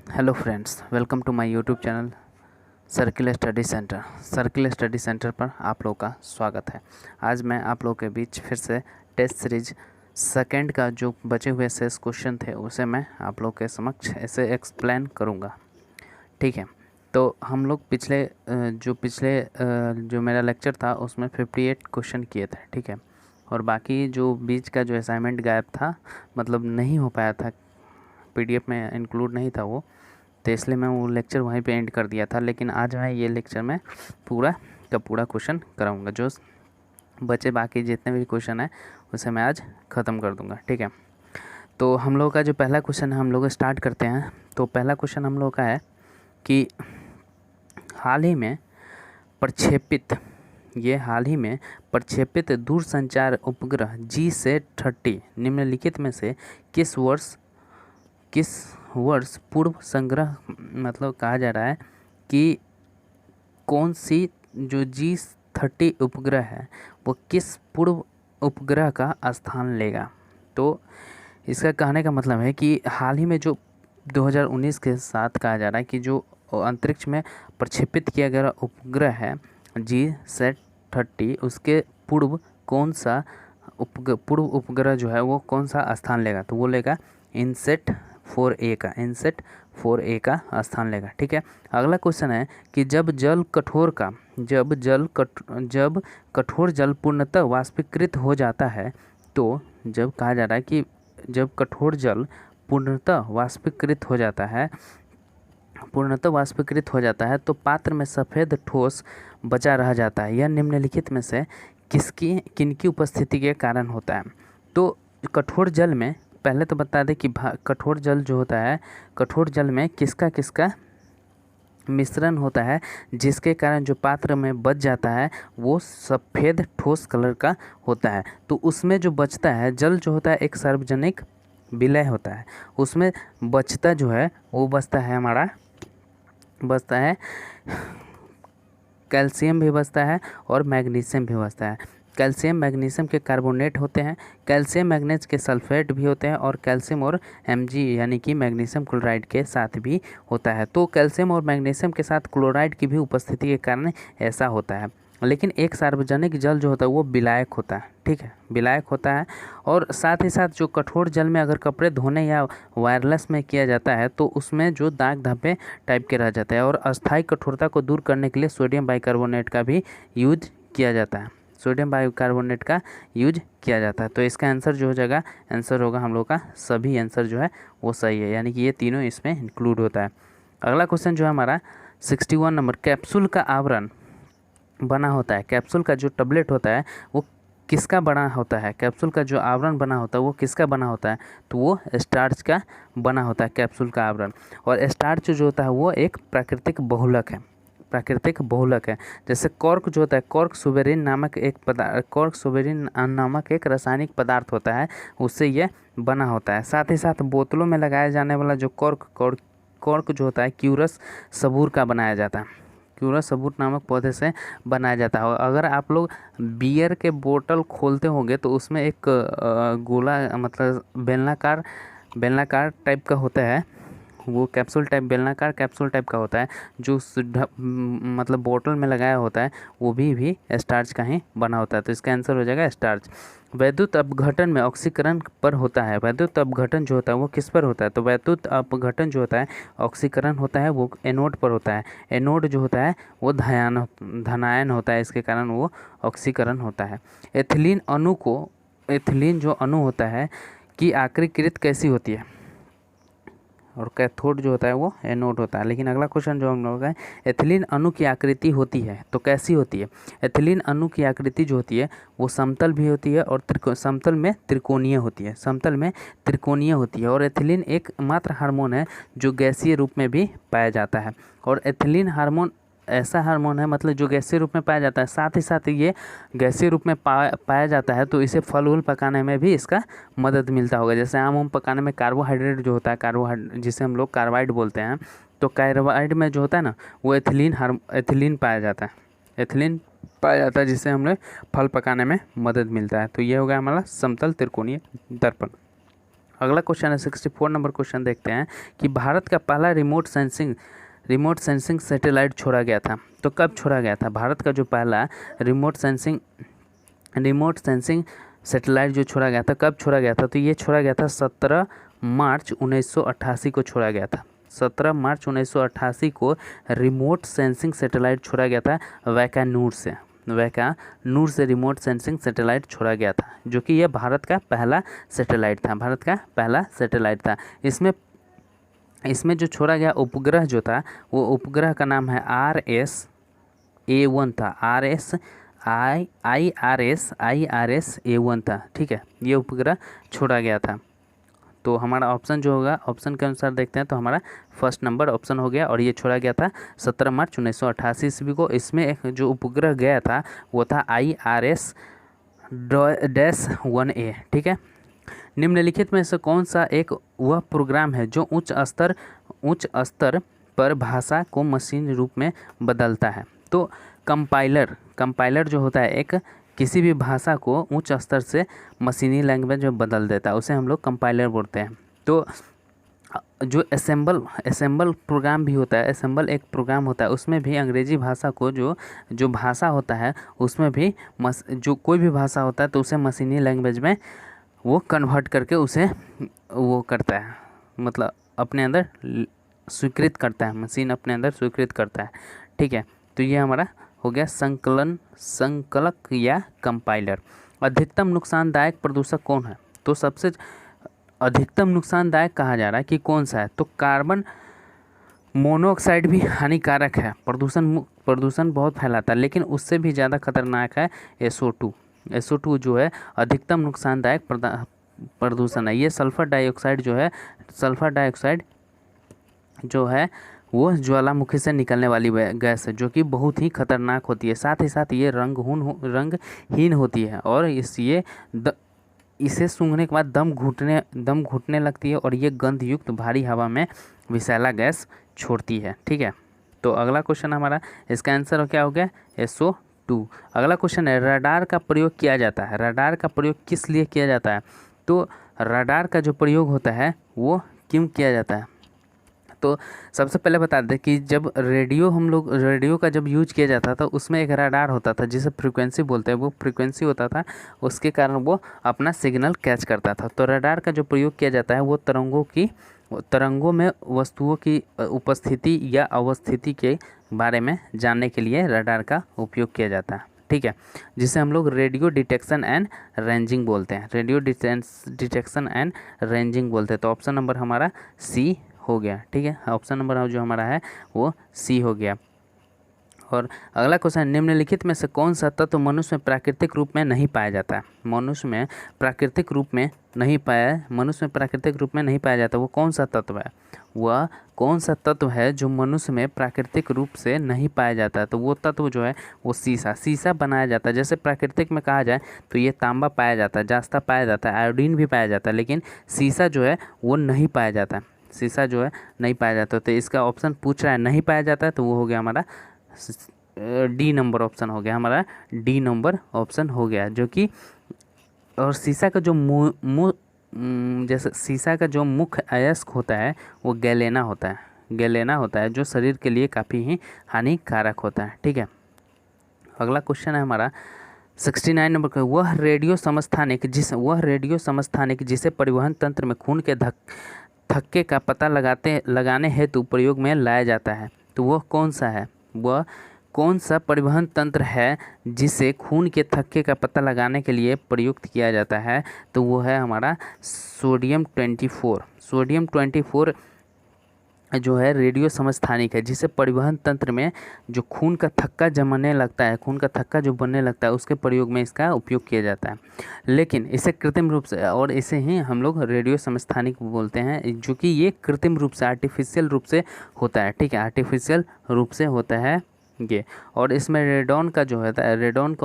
Hello friends, welcome to my YouTube channel circle study centre. Circle study centre पर आप लोगों का स्वागत है। आज मैं आप लोगों के बीच फिर से टेस्ट सीरीज सेकंड का जो बचे हुए शेष क्वेश्चन थे उसे मैं आप लोगों के समक्ष ऐसे एक्सप्लेन करूंगा। ठीक है, तो हम लोग पिछले जो मेरा लेक्चर था उसमें 58 क्वेश्चन किए थे। ठीक है, और बाकी जो बीच का जो असाइनमेंट गायब था, मतलब नहीं हो पाया था, पीडीएफ में इंक्लूड नहीं था वो, तो इसलिए मैं वो लेक्चर वहीं पे एंड कर दिया था। लेकिन आज मैं ये लेक्चर में पूरा का पूरा क्वेश्चन कराऊंगा। जो बचे बाकी जितने भी क्वेश्चन है उसे मैं आज ख़त्म कर दूंगा। ठीक है, तो हम लोग का जो पहला क्वेश्चन है हम लोग स्टार्ट करते हैं। तो पहला क्वेश्चन हम लोग का है कि हाल ही में प्रक्षेपित दूरसंचार उपग्रह GSAT-30 निम्नलिखित में से किस वर्ष पूर्व संग्रह, मतलब कहा जा रहा है कि कौन सी जो GS-30 उपग्रह है वो किस पूर्व उपग्रह का स्थान लेगा। तो इसका कहने का मतलब है कि हाल ही में जो 2019 के साथ कहा जा रहा है कि जो अंतरिक्ष में प्रक्षेपित किया गया उपग्रह है GSAT-30, उसके पूर्व कौन सा पूर्व उपग्रह जो है वो कौन सा स्थान लेगा। तो वो लेगा इनसेट 4A का स्थान लेगा। ठीक है, अगला क्वेश्चन है कि जब कठोर जल पूर्णतः वाष्पीकृत हो जाता है, तो जब कहा जा रहा है कि जब कठोर जल पूर्णतः वाष्पीकृत हो जाता है तो पात्र में सफ़ेद ठोस बचा रह जाता है। यह निम्नलिखित में से किनकी उपस्थिति के कारण होता है। तो कठोर जल में पहले तो बता दें कि कठोर जल जो होता है, कठोर जल में किसका किसका मिश्रण होता है, जिसके कारण जो पात्र में बच जाता है वो सफ़ेद ठोस कलर का होता है। तो उसमें जो बचता है जल जो होता है एक सार्वजनिक विलय होता है, उसमें बचता जो है वो बचता है कैल्शियम भी बचता है और मैग्नीशियम भी बचता है। कैल्शियम मैग्नीशियम के कार्बोनेट होते हैं, कैल्शियम मैग्नीज के सल्फेट भी होते हैं, और कैल्शियम और Mg यानी कि मैग्नीशियम क्लोराइड के साथ भी होता है। तो कैल्शियम और मैग्नीशियम के साथ क्लोराइड की भी उपस्थिति के कारण ऐसा होता है। लेकिन एक सार्वजनिक जल जो होता है वो विलायक होता है। ठीक है, विलायक होता है। और साथ ही साथ जो कठोर जल में अगर कपड़े धोने या वायरलेस में किया जाता है तो उसमें जो दाग धब्बे टाइप के रह जाते हैं, और अस्थायी कठोरता को दूर करने के लिए सोडियम बाइकार्बोनेट का भी यूज किया जाता है। तो इसका आंसर जो हो जाएगा, आंसर होगा हम लोग का सभी आंसर जो है वो सही है, यानी कि ये तीनों इसमें इंक्लूड होता है। अगला क्वेश्चन जो है हमारा 61 नंबर, कैप्सूल का आवरण बना होता है, कैप्सूल का जो टबलेट होता है वो किसका बना होता है, कैप्सूल का जो आवरण बना होता है वो किसका बना होता है। तो वो स्टार्च का बना होता है कैप्सूल का आवरण। और स्टार्च जो होता है वो एक प्राकृतिक बहुलक है। जैसे कॉर्क जो होता है, कॉर्क सुवेरिन नामक एक रासायनिक पदार्थ होता है, उससे ये बना होता है। साथ ही साथ बोतलों में लगाया जाने वाला जो कॉर्क जो होता है क्यूरस सबूर का बनाया जाता है, क्यूरस सबूर नामक पौधे से बनाया जाता है। और अगर आप लोग बियर के बोतल खोलते होंगे तो उसमें एक गोला, मतलब बेलनाकार टाइप का होता है, वो बेलनाकार कैप्सूल टाइप का होता है, जो मतलब बोतल में लगाया होता है, वो भी स्टार्च का ही बना होता है। तो इसका आंसर हो जाएगा स्टार्च। वैद्युत अपघटन में ऑक्सीकरण पर होता है, वैद्युत अपघटन जो होता है वो किस पर होता है। तो वैद्युत अपघटन जो होता है ऑक्सीकरण होता है, वो एनोड पर होता है। एनोड जो होता है वो धनायन होता है, इसके कारण वो ऑक्सीकरण होता है। एथिलीन जो अणु होता है की आकृतिकृत कैसी होती है, और कैथोड जो होता है वो एनोड होता है। लेकिन अगला क्वेश्चन जो हम लोग का है, एथिलीन अणु की आकृति होती है तो कैसी होती है। एथिलीन अणु की आकृति जो होती है वो समतल भी होती है और समतल में त्रिकोणीय होती है। और एथिलीन एकमात्र हार्मोन है जो गैसीय रूप में भी पाया जाता है। और एथिलीन हार्मोन ऐसा हार्मोन है, मतलब जो गैसीय रूप में पाया जाता है, साथ ही साथ ये गैसीय रूप में पाया जाता है तो इसे फल उल पकाने में भी इसका मदद मिलता होगा। जैसे आम पकाने में कार्बोहाइड्रेट जो होता है, जिसे हम लोग कार्बाइड बोलते हैं, तो कार्बाइड में जो होता है ना वो एथिलीन पाया जाता है, जिससे हमें फल पकाने में मदद मिलता है। तो ये हो गया हमारा समतल त्रिकोणीय दर्पण। अगला क्वेश्चन है 64 नंबर क्वेश्चन देखते हैं कि भारत का पहला रिमोट सेंसिंग सैटेलाइट छोड़ा गया था। तो कब छोड़ा गया था? भारत का जो पहला रिमोट सेंसिंग सैटेलाइट जो छोड़ा गया था, कब छोड़ा गया था? तो ये छोड़ा गया था 17 मार्च 1988 को छोड़ा गया था। 17 मार्च 1988 को रिमोट सेंसिंग सैटेलाइट छोड़ा गया था वैकानूर से रिमोट सेंसिंग सैटेलाइट छोड़ा गया था, जो कि यह भारत का पहला सैटेलाइट था। इसमें जो छोड़ा गया उपग्रह जो था, वो उपग्रह का नाम है RS-A1 था। IRS-A1 था। ठीक है, ये उपग्रह छोड़ा गया था। तो हमारा ऑप्शन जो होगा, ऑप्शन के अनुसार देखते हैं तो हमारा फर्स्ट नंबर ऑप्शन हो गया, और ये छोड़ा गया था 17 मार्च 1988 ईस्वी को। इसमें एक जो उपग्रह गया था वो था IRS-1A। ठीक है, निम्नलिखित में से कौन सा एक वह प्रोग्राम है जो उच्च स्तर पर भाषा को मशीन रूप में बदलता है? तो कंपाइलर जो होता है, एक किसी भी भाषा को उच्च स्तर से मशीनी लैंग्वेज में बदल देता है, उसे हम लोग कंपाइलर बोलते हैं। तो जो असेंबल प्रोग्राम भी होता है, असेंबल एक प्रोग्राम होता है, उसमें भी अंग्रेजी भाषा को जो भाषा होता है उसमें भी जो कोई भी भाषा होता है तो उसे मशीनी लैंग्वेज में वो कन्वर्ट करके उसे वो करता है, मतलब अपने अंदर स्वीकृत करता है, मशीन अपने अंदर स्वीकृत करता है। ठीक है, तो ये हमारा हो गया संकलक या कंपाइलर। अधिकतम नुकसानदायक प्रदूषक कौन है? तो सबसे अधिकतम नुकसानदायक कहा जा रहा है कि कौन सा है? तो कार्बन मोनोऑक्साइड भी हानिकारक है, प्रदूषण बहुत फैलाता है, लेकिन उससे भी ज़्यादा खतरनाक है SO2 जो है अधिकतम नुकसानदायक प्रदूषण है। ये सल्फर डाइऑक्साइड जो है वो ज्वालामुखी से निकलने वाली गैस है, जो कि बहुत ही खतरनाक होती है। साथ ही साथ ये रंगहीन होती है, और इसे सूंघने के बाद दम घुटने लगती है, और ये गंध युक्त भारी हवा में विषैला गैस छोड़ती है। ठीक है, तो अगला क्वेश्चन हमारा, इसका आंसर क्या हो गया? SO2। अगला क्वेश्चन है, रडार का प्रयोग किया जाता है। रडार का प्रयोग किस लिए किया जाता है? तो रडार का जो प्रयोग होता है वो क्यों किया जाता है? तो सबसे पहले बता दें कि जब रेडियो का जब यूज किया जाता था, उसमें एक रडार होता था जिसे फ्रीक्वेंसी बोलते हैं। वो फ्रीक्वेंसी होता था, उसके कारण वो अपना सिग्नल कैच करता था। तो रडार का जो प्रयोग किया जाता है वो तरंगों में वस्तुओं की उपस्थिति या अवस्थिति के बारे में जानने के लिए रडार का उपयोग किया जाता है। ठीक है, जिसे हम लोग रेडियो डिटेक्शन एंड रेंजिंग बोलते हैं। तो ऑप्शन नंबर हमारा सी हो गया। ठीक है, ऑप्शन नंबर जो हमारा है वो सी हो गया। और अगला क्वेश्चन, निम्नलिखित में से कौन सा तत्व मनुष्य में प्राकृतिक रूप में नहीं पाया जाता है? मनुष्य में प्राकृतिक रूप में नहीं पाया जाता, वो कौन सा तत्व है? वह कौन सा तत्व है जो मनुष्य में प्राकृतिक रूप से नहीं पाया जाता है? तो वो तत्व जो है वो सीसा बनाया जाता है। जैसे प्राकृतिक में कहा जाए तो ये तांबा पाया जाता है, जास्ता पाया जाता है, आयोडीन भी पाया जाता है, लेकिन सीसा जो है वो नहीं पाया जाता। तो इसका ऑप्शन पूछ रहा है नहीं पाया जाता है, तो वो हो गया हमारा डी नंबर ऑप्शन हो गया, हमारा डी नंबर ऑप्शन हो गया, जो कि और सीसा का जो जैसे सीसा का जो मुख्य अयस्क होता है वो गैलेना होता है, जो शरीर के लिए काफ़ी ही हानिकारक होता है। ठीक है, अगला क्वेश्चन है हमारा 69 नंबर का, वह रेडियो समस्थानिक जिसे परिवहन तंत्र में खून के थक्के का पता लगाने हेतु प्रयोग में लाया जाता है। तो वह कौन सा परिवहन तंत्र है जिसे खून के थक्के का पता लगाने के लिए प्रयुक्त किया जाता है? तो वो है हमारा सोडियम 24 जो है रेडियो समस्थानिक है, जिसे परिवहन तंत्र में जो खून का थक्का बनने लगता है उसके प्रयोग में इसका उपयोग किया जाता है। लेकिन इसे कृत्रिम रूप से, और इसे ही हम लोग रेडियो समस्थानिक बोलते हैं, जो कि ये कृत्रिम रूप से आर्टिफिशियल रूप से होता है। ठीक है, आर्टिफिशियल रूप से होता है ये। और इसमें रेडॉन का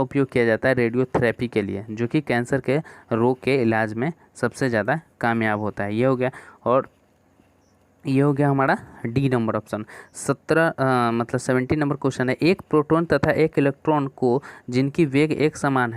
उपयोग किया जाता है रेडियोथेरेपी के लिए, जो कि कैंसर के रोग के इलाज में सबसे ज़्यादा कामयाब होता है। ये हो गया, और ये हो गया हमारा D number option. 70 number question है, एक प्रोटॉन तथा एक इलेक्ट्रॉन को जिनकी वेग एक समान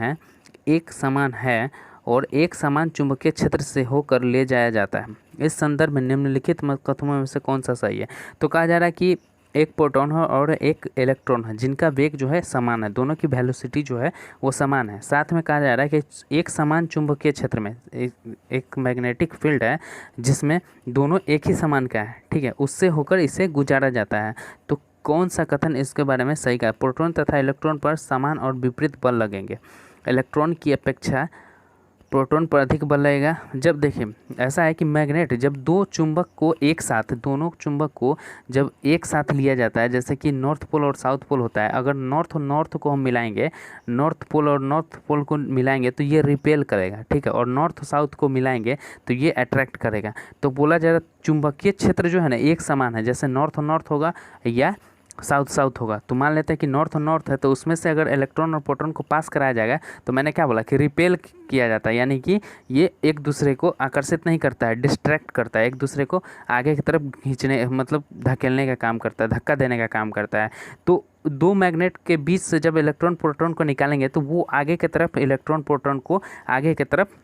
है और एक समान चुंबकीय क्षेत्र से होकर ले जाया जाता है। इस संदर्भ में निम्नलिखित कथनों में से कौन सा सही है? तो कहा जा रहा है कि एक प्रोटॉन है और एक इलेक्ट्रॉन है जिनका वेग जो है समान है, दोनों की वेलोसिटी जो है वो समान है। साथ में कहा जा रहा है कि एक समान चुंबकीय क्षेत्र में एक मैग्नेटिक फील्ड है जिसमें दोनों एक ही समान का है, ठीक है, उससे होकर इसे गुजारा जाता है। तो कौन सा कथन इसके बारे में सही का है? प्रोटॉन तथा इलेक्ट्रॉन पर समान और विपरीत बल लगेंगे। इलेक्ट्रॉन की अपेक्षा प्रोटॉन पर अधिक बल लगेगा। जब देखिए ऐसा है कि मैग्नेट जब दोनों चुंबक को जब एक साथ लिया जाता है, जैसे कि नॉर्थ पोल और साउथ पोल होता है, अगर नॉर्थ और नॉर्थ को हम मिलाएंगे, नॉर्थ पोल और नॉर्थ पोल को मिलाएंगे तो ये रिपेल करेगा, ठीक है, और नॉर्थ साउथ को मिलाएंगे तो ये अट्रैक्ट करेगा। तो बोला जा रहा है चुंबकीय क्षेत्र जो है ना एक समान है, जैसे नॉर्थ और नॉर्थ होगा या साउथ साउथ होगा। तो मान लेते हैं कि नॉर्थ और नॉर्थ है, तो उसमें से अगर इलेक्ट्रॉन और प्रोटॉन को पास कराया जाएगा तो मैंने क्या बोला कि रिपेल किया जाता है, यानी कि ये एक दूसरे को आकर्षित नहीं करता है, डिस्ट्रैक्ट करता है, एक दूसरे को आगे की तरफ खींचने मतलब धकेलने का काम करता है, धक्का देने का काम करता है। तो दो मैग्नेट के बीच से जब इलेक्ट्रॉन प्रोटॉन को निकालेंगे तो वो आगे की तरफ इलेक्ट्रॉन प्रोटॉन को आगे की तरफ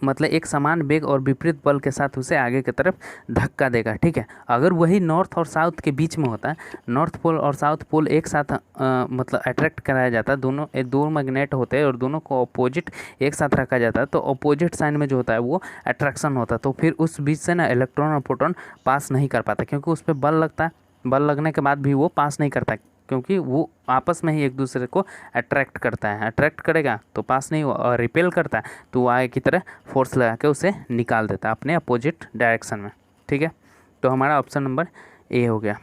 मतलब एक समान वेग और विपरीत बल के साथ उसे आगे की तरफ धक्का देगा, ठीक है। अगर वही नॉर्थ और साउथ के बीच में होता है, नॉर्थ पोल और साउथ पोल एक साथ मतलब अट्रैक्ट कराया जाता है, दो मैग्नेट होते हैं और दोनों को अपोजिट एक साथ रखा जाता है, तो अपोजिट साइन में जो होता है वो अट्रैक्शन होता है। तो फिर उस बीच से ना इलेक्ट्रॉन और प्रोटॉन पास नहीं कर पाता, क्योंकि उस पर बल लगता है, बल लगने के बाद भी वो पास नहीं करता, क्योंकि वो आपस में ही एक दूसरे को अट्रैक्ट करता है, अट्रैक्ट करेगा तो पास नहीं हुआ, और रिपेल करता है तो वो आगे की तरह फोर्स लगा के उसे निकाल देता है अपने अपोजिट डायरेक्शन में, ठीक है। तो हमारा ऑप्शन नंबर ए हो गया।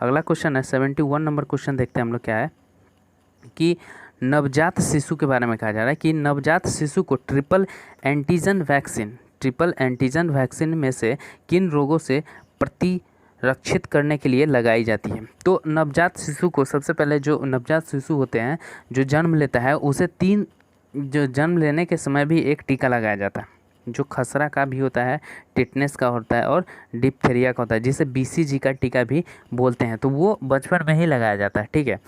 अगला क्वेश्चन है 71 नंबर क्वेश्चन, देखते हैं हम लोग क्या है कि नवजात शिशु के बारे में कहा जा रहा है कि नवजात शिशु को ट्रिपल एंटीजन वैक्सीन में से किन रोगों से प्रतिरक्षित करने के लिए लगाई जाती है। तो नवजात शिशु को सबसे पहले जो नवजात शिशु होते हैं जो जन्म लेता है उसे जो जन्म लेने के समय भी एक टीका लगाया जाता है, जो खसरा का भी होता है, टिटनेस का होता है और डिप्थेरिया का होता है, जिसे BCG का टीका भी बोलते हैं। तो वो बचपन में ही लगाया जाता है, ठीक है।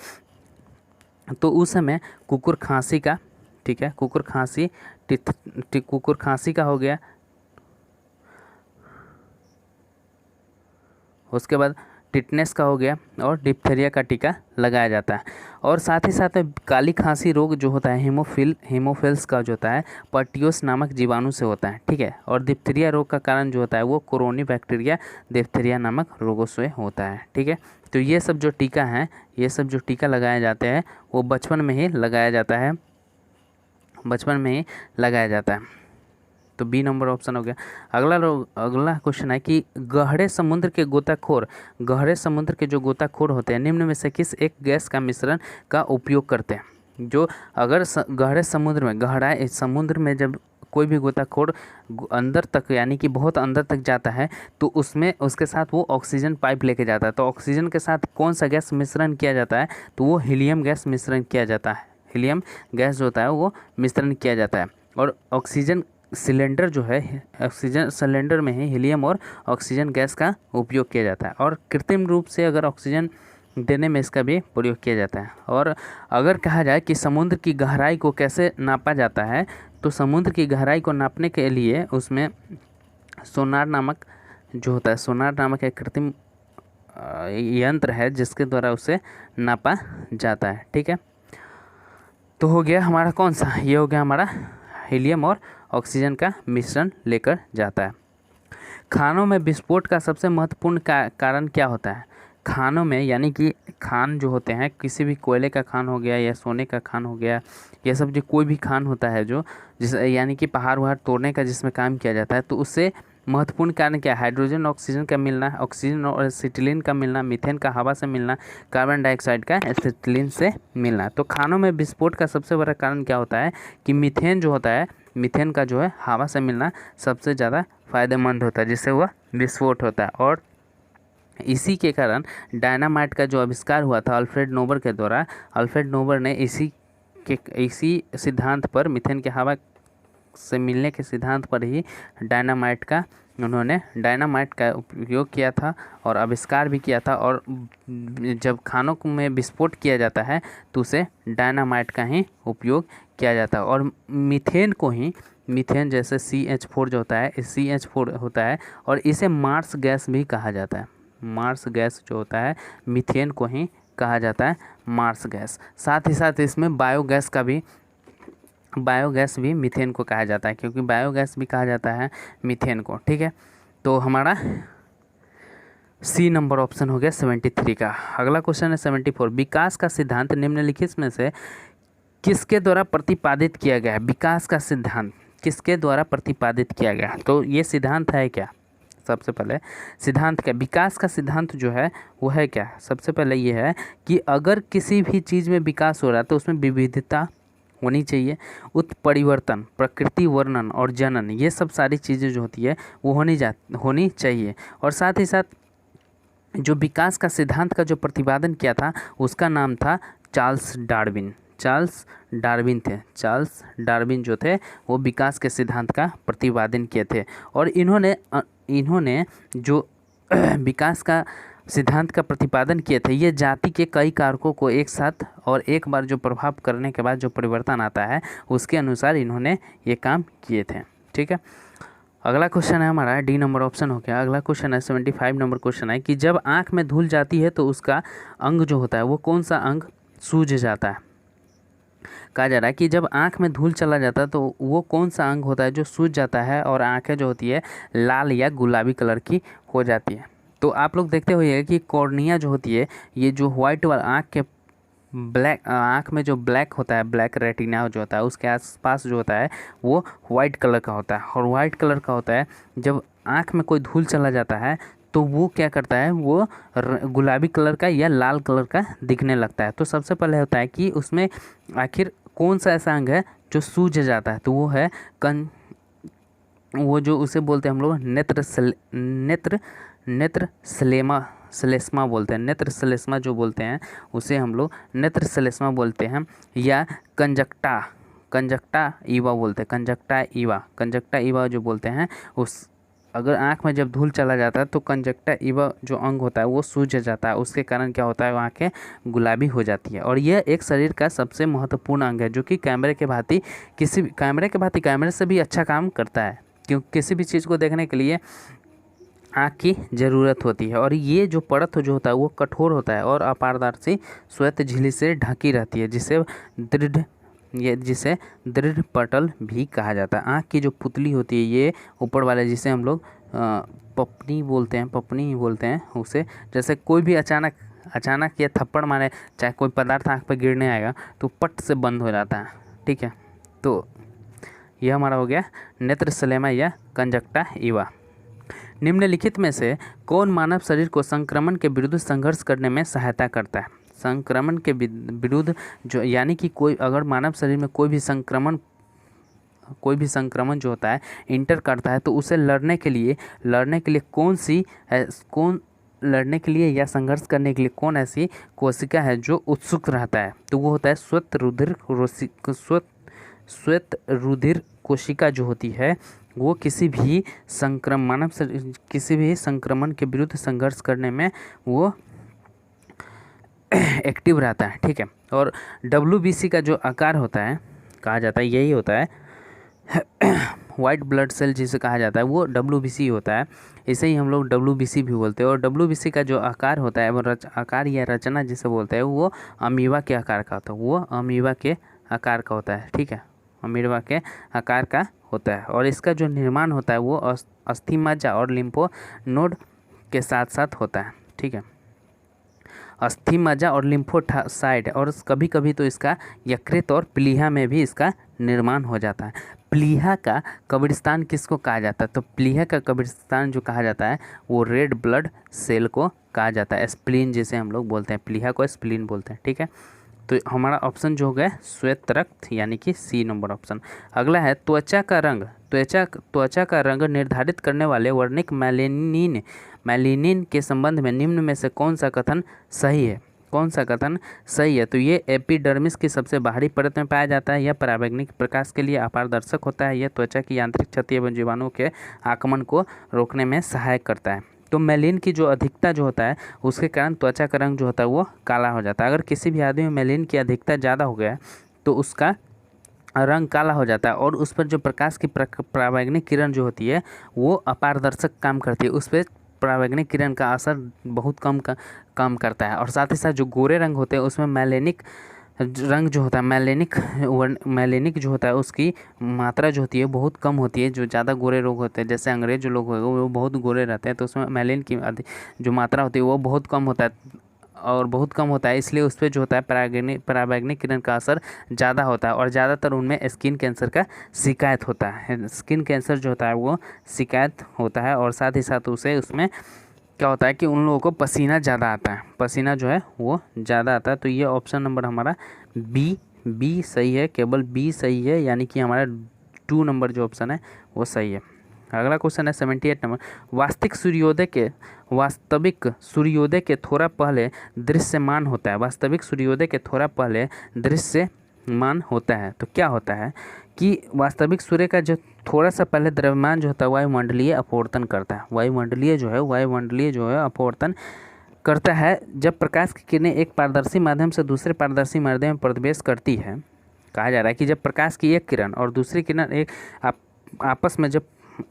तो उस समय कुकुर खांसी का, ठीक है, कुकुर खांसी का हो गया, उसके बाद टिटनेस का हो गया और डिप्थेरिया का टीका लगाया जाता है। और साथ ही साथ काली खांसी रोग जो होता है हीमोफिल्स का जो होता है पर्टियोस नामक जीवाणु से होता है, ठीक है। और डिप्थेरिया रोग का कारण जो होता है वो कोरोनी बैक्टीरिया डिप्थेरिया नामक रोगों से होता है, ठीक है। तो ये सब जो टीका हैं, ये सब जो टीका लगाए जाते हैं वो बचपन में ही लगाया जाता है, तो बी नंबर ऑप्शन हो गया। अगला क्वेश्चन है कि गहरे समुद्र के जो गोताखोर होते हैं निम्न में से किस एक गैस का मिश्रण का उपयोग करते हैं। जो अगर गहरे समुद्र में जब कोई भी गोताखोर अंदर तक यानी कि बहुत अंदर तक जाता है तो उसमें उसके साथ वो ऑक्सीजन पाइप लेके जाता है। तो ऑक्सीजन के साथ कौन सा गैस मिश्रण किया जाता है? तो वो हीलियम गैस मिश्रण किया जाता है, हीलियम गैस जो होता है वो मिश्रण किया जाता है। और ऑक्सीजन सिलेंडर जो है, ऑक्सीजन सिलेंडर में ही हीलियम और ऑक्सीजन गैस का उपयोग किया जाता है। और कृत्रिम रूप से अगर ऑक्सीजन देने में इसका भी प्रयोग किया जाता है। और अगर कहा जाए कि समुद्र की गहराई को कैसे नापा जाता है, तो समुद्र की गहराई को नापने के लिए उसमें सोनार नामक एक कृत्रिम यंत्र है जिसके द्वारा उसे नापा जाता है, ठीक है। तो हो गया हमारा कौन सा, ये हो गया हमारा हीलियम और ऑक्सीजन का मिश्रण लेकर जाता है। खानों में विस्फोट का सबसे महत्वपूर्ण कारण क्या होता है? खानों में यानी कि खान जो होते हैं, किसी भी कोयले का खान हो गया या सोने का खान हो गया, यह सब जो कोई भी खान होता है जो यानी कि पहाड़ वहाड़ तोड़ने का जिसमें काम किया जाता है, तो उससे महत्वपूर्ण कारण क्या है? हाइड्रोजन ऑक्सीजन का मिलना, ऑक्सीजन और एसिटिलीन का मिलना, मीथेन का हवा से मिलना, कार्बन डाइऑक्साइड का एसिटिलीन से मिलना। तो खानों में विस्फोट का सबसे बड़ा कारण क्या होता है कि मीथेन जो होता है, मीथेन का जो है हवा से मिलना सबसे ज़्यादा फायदेमंद होता है, जिससे वह विस्फोट होता है। और इसी के कारण डायनामाइट का जो आविष्कार हुआ था अल्फ्रेड नोबल के द्वारा, अल्फ्रेड नोबल ने इसी सिद्धांत पर, मीथेन के हवा से मिलने के सिद्धांत पर ही उन्होंने डायनामाइट का उपयोग किया था और आविष्कार भी किया था। और जब खानों में विस्फोट किया जाता है तो उसे डायनामाइट का ही उपयोग किया जाता है। और मीथेन को ही, मीथेन जैसे CH4 जो होता है, CH4 होता है और इसे मार्स गैस भी कहा जाता है। मार्स गैस जो होता है मीथेन को ही कहा जाता है मार्स गैस। साथ ही साथ इसमें बायोगैस भी मीथेन को कहा जाता है, क्योंकि बायोगैस भी कहा जाता है मीथेन को। ठीक है, तो हमारा सी नंबर ऑप्शन हो गया 73 का। अगला क्वेश्चन है 74। विकास का सिद्धांत निम्नलिखित में से किसके द्वारा प्रतिपादित किया गया है? विकास का सिद्धांत किसके द्वारा प्रतिपादित किया गया? तो ये सिद्धांत है क्या? सबसे पहले सिद्धांत क्या, विकास का सिद्धांत जो है वो है क्या? सबसे पहले ये है कि अगर किसी भी चीज़ में विकास हो रहा है तो उसमें विविधता होनी चाहिए, उत्परिवर्तन, प्रकृति वर्णन और जनन, ये सब सारी चीज़ें जो होती है वो होनी चाहिए। और साथ ही साथ जो विकास का सिद्धांत का जो प्रतिपादन किया था उसका नाम था चार्ल्स डार्विन। चार्ल्स डार्विन जो थे वो विकास के सिद्धांत का प्रतिपादन किए थे। और इन्होंने जो विकास का सिद्धांत का प्रतिपादन किए थे, ये जाति के कई कारकों को एक साथ और एक बार जो प्रभाव करने के बाद जो परिवर्तन आता है उसके अनुसार इन्होंने ये काम किए थे। ठीक है, अगला क्वेश्चन है हमारा डी नंबर ऑप्शन हो गया। अगला क्वेश्चन है 75 नंबर क्वेश्चन है कि जब आँख में धूल जाती है तो उसका अंग जो होता है वो कौन सा अंग सूज जाता है? कहा जा रहा है कि जब आँख में धूल चला जाता है तो वो कौन सा अंग होता है जो सूज जाता है और आँखें जो होती है लाल या गुलाबी कलर की हो जाती है? तो आप लोग देखते हुए कि कॉर्निया जो होती है, ये जो व्हाइट वाला आँख में जो ब्लैक होता है, ब्लैक रेटिना जो होता है उसके आसपास जो होता है वो वाइट कलर का होता है। और वाइट कलर का होता है, जब आँख में कोई धूल चला जाता है तो वो क्या करता है, वो गुलाबी कलर का या लाल कलर का दिखने लगता है। तो सबसे पहले होता है कि उसमें आखिर कौन सा ऐसा अंग है जो सूज जाता है? तो वो है वो जो उसे बोलते हैं हम लोग नेत्र श्लेष्मा बोलते हैं। नेत्र श्लेष्मा जो बोलते हैं उसे हम लोग नेत्र श्लेष्मा बोलते हैं, या कंजक्टा ईवा बोलते हैं। कंजक्टा ईवा जो बोलते हैं, उस अगर आँख में जब धूल चला जाता है तो कंजक्टा ईवा जो अंग होता है वो सूज जाता है। उसके कारण क्या होता है, आँखें गुलाबी हो जाती है। और यह एक शरीर का सबसे महत्वपूर्ण अंग है जो कि कैमरे के भांति कैमरे से भी अच्छा काम करता है, क्योंकि किसी भी चीज़ को देखने के लिए आँख की ज़रूरत होती है। और ये जो परत जो होता है वो कठोर होता है और अपारदर्शी श्वेत झिल्ली से ढकी रहती है, जिसे दृढ़ पटल भी कहा जाता है। आँख की जो पुतली होती है, ये ऊपर वाले जिसे हम लोग पपनी ही बोलते हैं उसे, जैसे कोई भी अचानक ये थप्पड़ मारे, चाहे कोई पदार्थ आँख पर गिरने आएगा तो पट से बंद हो जाता है। ठीक है, तो यह हमारा हो गया नेत्र श्लेष्मा या कंजक्टा ईवा। निम्नलिखित में से कौन मानव शरीर को संक्रमण के विरुद्ध संघर्ष करने में सहायता करता है? संक्रमण के विरुद्ध जो, यानी कि कोई अगर मानव शरीर में कोई भी संक्रमण जो होता है इंटर करता है तो उसे लड़ने के लिए लड़ने के लिए या संघर्ष करने के लिए कौन ऐसी कोशिका है जो उत्सुक रहता है? तो वो होता है श्वेत रुधिर कोशिका जो होती है वो किसी भी संक्रमण के विरुद्ध संघर्ष करने में वो एक्टिव रहता है। ठीक है, और WBC का जो आकार होता है, कहा जाता है यही होता है वाइट ब्लड सेल जिसे कहा जाता है वो WBC होता है। इसे ही हम लोग WBC भी बोलते हैं। और WBC का जो आकार होता है वो आकार या रचना जिसे बोलते हैं वो अमीबा के आकार का होता है। ठीक है, अमीबा के आकार का होता है। और इसका जो निर्माण होता है वो अस्थि मज्जा और लिम्फो नोड के साथ साथ होता है। ठीक है, अस्थि मज्जा और लिम्फोसाइट, और कभी कभी तो इसका यकृत और प्लीहा में भी इसका निर्माण हो जाता है। प्लीहा का कब्रिस्तान किसको कहा जाता है? तो प्लीहा का कब्रिस्तान जो कहा जाता है वो रेड ब्लड सेल को कहा जाता है, स्प्लीन जिसे हम लोग बोलते हैं, प्लीहा को स्प्लीन बोलते हैं। ठीक है, तो हमारा ऑप्शन जो हो गया श्वेत रक्त यानी कि सी नंबर ऑप्शन। अगला है त्वचा का रंग निर्धारित करने वाले वर्णिक मेलानिन के संबंध में निम्न में से कौन सा कथन सही है? तो ये एपिडर्मिस की सबसे बाहरी परत में पाया जाता है, यह पराबैंगनी प्रकाश के लिए अपारदर्शक होता है, यह त्वचा की यांत्रिक क्षति एवं जीवाणुओं के आक्रमण को रोकने में सहायक करता है। तो मेलिन की जो अधिकता जो होता है उसके कारण त्वचा का रंग जो होता है वो काला हो जाता है। अगर किसी भी आदमी में मेलिन की अधिकता ज़्यादा हो गया तो उसका रंग काला हो जाता है और उस पर जो प्रकाश की परावैंगनिक किरण जो होती है वो अपारदर्शक काम करती है, उस पर परावैंगनिक किरण का असर बहुत कम करता है। और साथ ही साथ जो गोरे रंग होते हैं उसमें मैलेनिक रंग जो होता है, मैलेनिक जो होता है उसकी मात्रा जो होती है बहुत कम होती है। जो ज़्यादा गोरे लोग होते हैं, जैसे अंग्रेज जो लोग होते हैं वो बहुत गोरे रहते हैं, तो उसमें मैलिन की जो मात्रा होती है वो बहुत कम होता है और बहुत कम होता है, इसलिए उस पर जो होता है परावैंगनिक किरण का असर ज़्यादा होता है और ज़्यादातर उनमें स्किन कैंसर का शिकायत होता है। स्किन कैंसर जो होता है वो शिकायत होता है और साथ ही साथ उसमें क्या होता है कि उन लोगों को पसीना ज़्यादा आता है, पसीना जो है वो ज़्यादा आता है। तो ये ऑप्शन नंबर हमारा बी सही है, केवल बी सही है, यानी कि हमारा 2 नंबर जो ऑप्शन है वो सही है। अगला क्वेश्चन है 78 नंबर। वास्तविक सूर्योदय के थोड़ा पहले दृश्यमान होता है। वास्तविक सूर्योदय के थोड़ा पहले दृश्यमान होता है, तो क्या होता है कि वास्तविक सूर्य का जो थोड़ा सा पहले द्रव्यमान जो होता है वायुमंडलीय अपवर्तन करता है। वायुमंडलीय जो है अपवर्तन करता है जब प्रकाश की किरणें एक पारदर्शी माध्यम से दूसरे पारदर्शी माध्यम में प्रवेश करती है। कहा जा रहा है कि जब प्रकाश की एक किरण और दूसरी किरण आपस में जब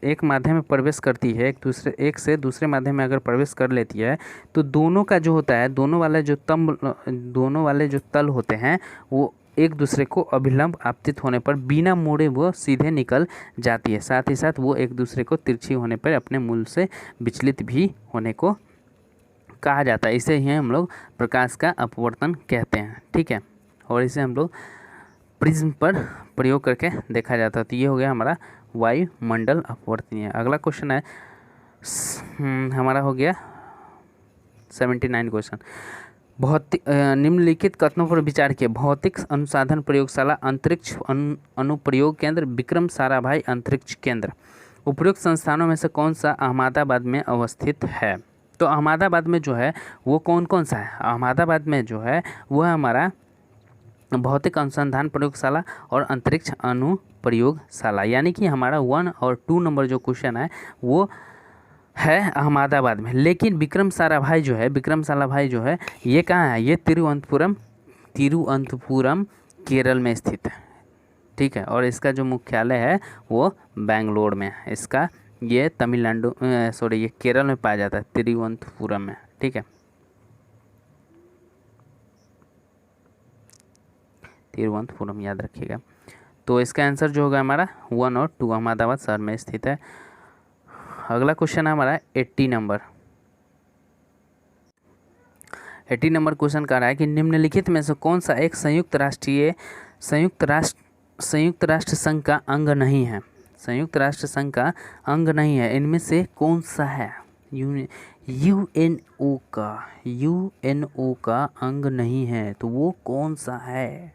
एक माध्यम में प्रवेश करती है, एक से दूसरे माध्यम में अगर प्रवेश कर लेती है, तो दोनों का जो होता है, दोनों वाले जो तल होते हैं वो एक दूसरे को अभिलंब आपतित होने पर बिना मोड़े वो सीधे निकल जाती है। साथ ही साथ वो एक दूसरे को तिरछी होने पर अपने मूल से विचलित भी होने को कहा जाता है। इसे ही हम लोग प्रकाश का अपवर्तन कहते हैं, ठीक है। और इसे हम लोग प्रिज्म पर प्रयोग करके देखा जाता है। तो ये हो गया हमारा वायुमंडल अपवर्तनीय। अगला क्वेश्चन है हमारा हो गया 79 क्वेश्चन। निम्नलिखित कथनों पर विचार किए। भौतिक अनुसंधान प्रयोगशाला अंतरिक्ष अनुप्रयोग केंद्र विक्रम साराभाई अंतरिक्ष केंद्र उपयुक्त संस्थानों में से कौन सा अहमदाबाद में अवस्थित है? तो अहमदाबाद में जो है वो कौन कौन सा है? अहमदाबाद में जो है वो है हमारा भौतिक अनुसंधान प्रयोगशाला और अंतरिक्ष अनुप्रयोगशाला, यानी कि हमारा 1 और 2 नंबर जो क्वेश्चन है वो है अहमदाबाद में। लेकिन विक्रम साराभाई जो है ये कहाँ है? ये तिरुवनंतपुरम केरल में स्थित है, ठीक है। और इसका जो मुख्यालय है वो बेंगलोर में है। इसका ये तमिलनाडु ये केरल में पाया जाता है, तिरुवनंतपुरम में, ठीक है। तिरुवनंतपुरम याद रखिएगा। तो इसका आंसर जो होगा हमारा 1 और 2 अहमदाबाद शहर में स्थित है। अगला क्वेश्चन है हमारा 80 नंबर। 80 नंबर क्वेश्चन कह रहा है कि निम्नलिखित में से कौन सा एक संयुक्त राष्ट्र संघ का अंग नहीं है? संयुक्त राष्ट्र संघ का अंग नहीं है, इनमें से कौन सा है? यूएनओ का अंग नहीं है, तो वो कौन सा है?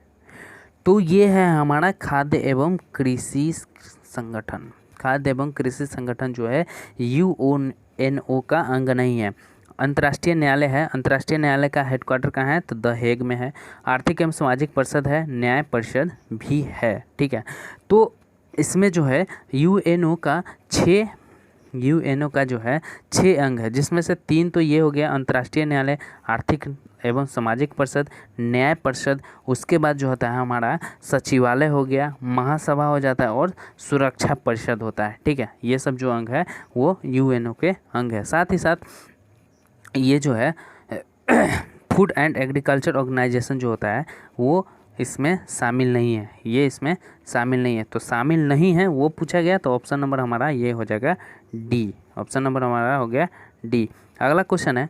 तो ये है हमारा खाद्य एवं कृषि संगठन। खाद्य एवं कृषि संगठन जो है यूएनओ का अंग नहीं है। अंतर्राष्ट्रीय न्यायालय है। अंतर्राष्ट्रीय न्यायालय का हेडक्वार्टर कहाँ है? तो द हेग में है। आर्थिक एवं सामाजिक परिषद है, न्याय परिषद भी है, ठीक है। तो इसमें जो है यूएनओ का जो है 6 अंग है, जिसमें से 3 तो ये हो गया अंतर्राष्ट्रीय न्यायालय, आर्थिक एवं सामाजिक परिषद, न्याय परिषद। उसके बाद जो होता है हमारा सचिवालय हो गया, महासभा हो जाता है और सुरक्षा परिषद होता है, ठीक है। ये सब जो अंग है वो यूएनओ के अंग है। साथ ही साथ ये जो है फूड एंड एग्रीकल्चर ऑर्गेनाइजेशन जो होता है वो इसमें शामिल नहीं है, ये इसमें शामिल नहीं है। तो शामिल नहीं है वो पूछा गया, तो ऑप्शन नंबर हमारा ये हो जाएगा डी। ऑप्शन नंबर हमारा हो गया डी। अगला क्वेश्चन है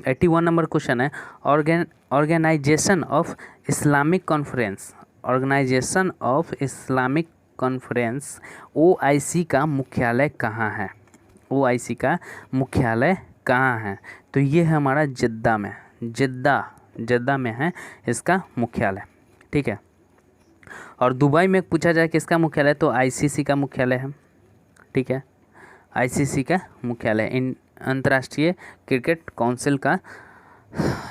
81 नंबर क्वेश्चन है Organisation of Islamic Conference OIC का मुख्यालय कहाँ है? OIC का मुख्यालय कहाँ है? तो ये है हमारा जद्दा में है इसका मुख्यालय, ठीक है। और दुबई में पूछा जाए किसका मुख्यालय, तो ICC का मुख्यालय है, ठीक है। ICC का मुख्यालय अंतर्राष्ट्रीय क्रिकेट काउंसिल का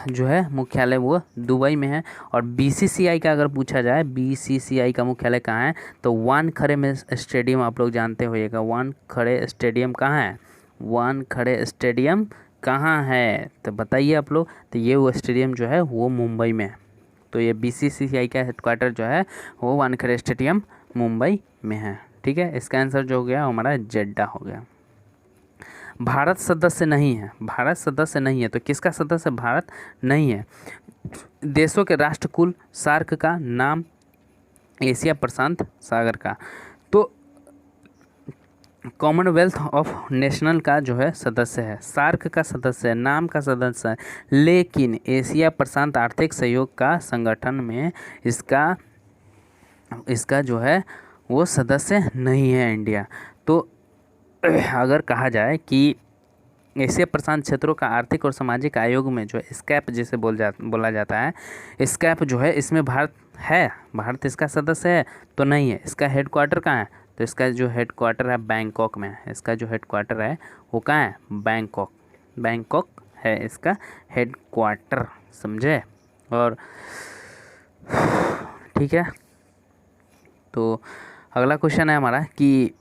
जो है मुख्यालय वो दुबई में है। और BCCI का अगर पूछा जाए, BCCI का मुख्यालय कहाँ है, तो वानखेड़े में स्टेडियम आप लोग जानते होइएगा। वानखेड़े स्टेडियम कहाँ है? वानखेड़े स्टेडियम कहाँ है तो बताइए आप लोग। तो ये वो स्टेडियम जो है वो मुंबई में है, तो ये BCCI का हेडक्वार्टर जो है वो वानखेड़े स्टेडियम मुंबई में है। ठीक है, इसका आंसर जो हो गया हमारा जेड्डा हो गया। भारत सदस्य नहीं है, भारत सदस्य नहीं है तो किसका सदस्य भारत नहीं है? देशों के राष्ट्रकुल सार्क का नाम एशिया प्रशांत सागर का, तो कॉमनवेल्थ ऑफ नेशनल का जो है सदस्य है, सार्क का सदस्य है, नाम का सदस्य है, लेकिन एशिया प्रशांत आर्थिक सहयोग का संगठन में इसका जो है वो सदस्य नहीं है इंडिया। तो अगर कहा जाए कि एशिया प्रशांत क्षेत्रों का आर्थिक और सामाजिक आयोग में जो स्कैप जिसे बोला जाता है, स्कैप जो है इसमें भारत है, भारत इसका सदस्य है तो नहीं है। इसका हेडक्वार्टर कहाँ है? तो इसका जो हेडक्वार्टर है बैंकॉक में है, इसका जो हेडक्वार्टर है वो कहाँ है? बैंकॉक, बैंकॉक है इसका हेडक्वार्टर, समझे? और ठीक है, तो अगला क्वेश्चन है हमारा कि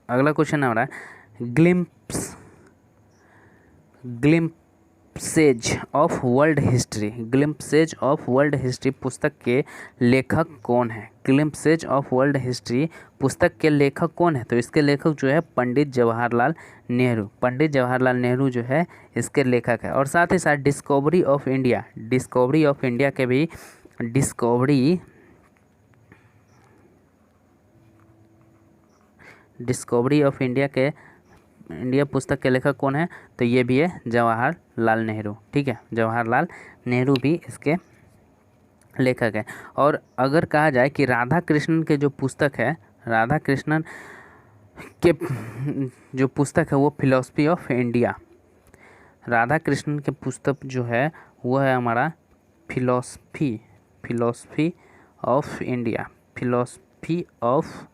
अगला क्वेश्चन है हमारा glimpses of world history, glimpses of world history पुस्तक के लेखक कौन है? ग्लिम्पसेज ऑफ वर्ल्ड हिस्ट्री पुस्तक के लेखक कौन है? तो इसके लेखक जो है पंडित जवाहरलाल नेहरू, पंडित जवाहरलाल नेहरू जो है इसके लेखक है। और साथ ही साथ discovery of India, discovery of India के भी डिस्कवरी ऑफ इंडिया पुस्तक के लेखक कौन है? तो ये भी है जवाहरलाल नेहरू। ठीक है, जवाहरलाल नेहरू भी इसके लेखक है। और अगर कहा जाए कि राधा कृष्णन के जो पुस्तक है, राधा कृष्णन के जो पुस्तक है वो philosophy of India, Radha Krishnan के पुस्तक जो है वो है हमारा philosophy of India, philosophy of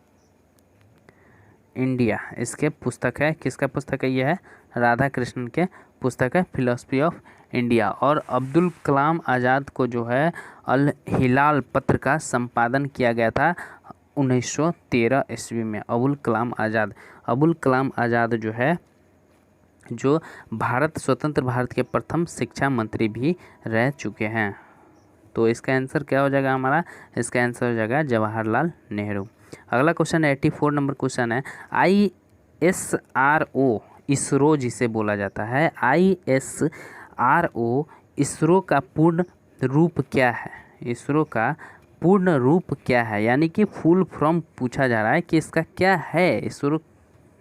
India इसके पुस्तक है। किसका पुस्तक है? ये है राधा कृष्णन के पुस्तक है फिलॉसफी ऑफ इंडिया। और अब्दुल कलाम आज़ाद को जो है अल हिलाल पत्र का संपादन किया गया था 1913 ईस्वी में। अबुल कलाम आज़ाद जो है जो स्वतंत्र भारत के प्रथम शिक्षा मंत्री भी रह चुके हैं। तो इसका आंसर क्या हो जाएगा हमारा? इसका आंसर हो जाएगा जवाहरलाल नेहरू। अगला क्वेश्चन 84 नंबर क्वेश्चन है ISRO, इसरो जिसे बोला जाता है, ISRO इसरो का पूर्ण रूप क्या है? इसरो का पूर्ण रूप क्या है? यानी कि फुल फॉर्म पूछा जा रहा है कि इसका क्या है, इसरो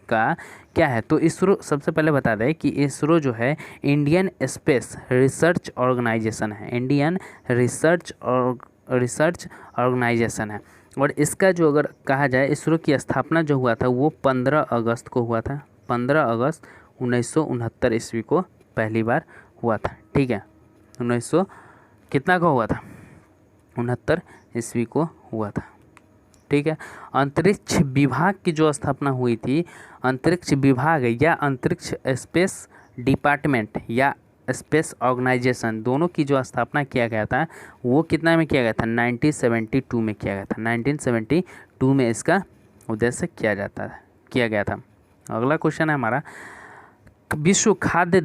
का क्या है? तो इसरो सबसे पहले बता दें कि इसरो जो है इंडियन स्पेस रिसर्च ऑर्गेनाइजेशन है, इंडियन रिसर्च ऑर्गेनाइजेशन है। और इसका जो अगर कहा जाए इसरो की स्थापना जो हुआ था वो 15 अगस्त को हुआ था, 15 अगस्त 1969 ईस्वी को पहली बार हुआ था। ठीक है, 1900 कितना का हुआ था? 69 ईस्वी को हुआ था। ठीक है, अंतरिक्ष विभाग की जो स्थापना हुई थी, अंतरिक्ष विभाग या अंतरिक्ष स्पेस डिपार्टमेंट या स्पेस ऑर्गेनाइजेशन, दोनों की जो स्थापना किया गया था वो कितना में किया गया था? 1972 में किया गया था। 1972 में इसका उद्देश्य किया गया था। अगला क्वेश्चन है हमारा विश्व खाद्य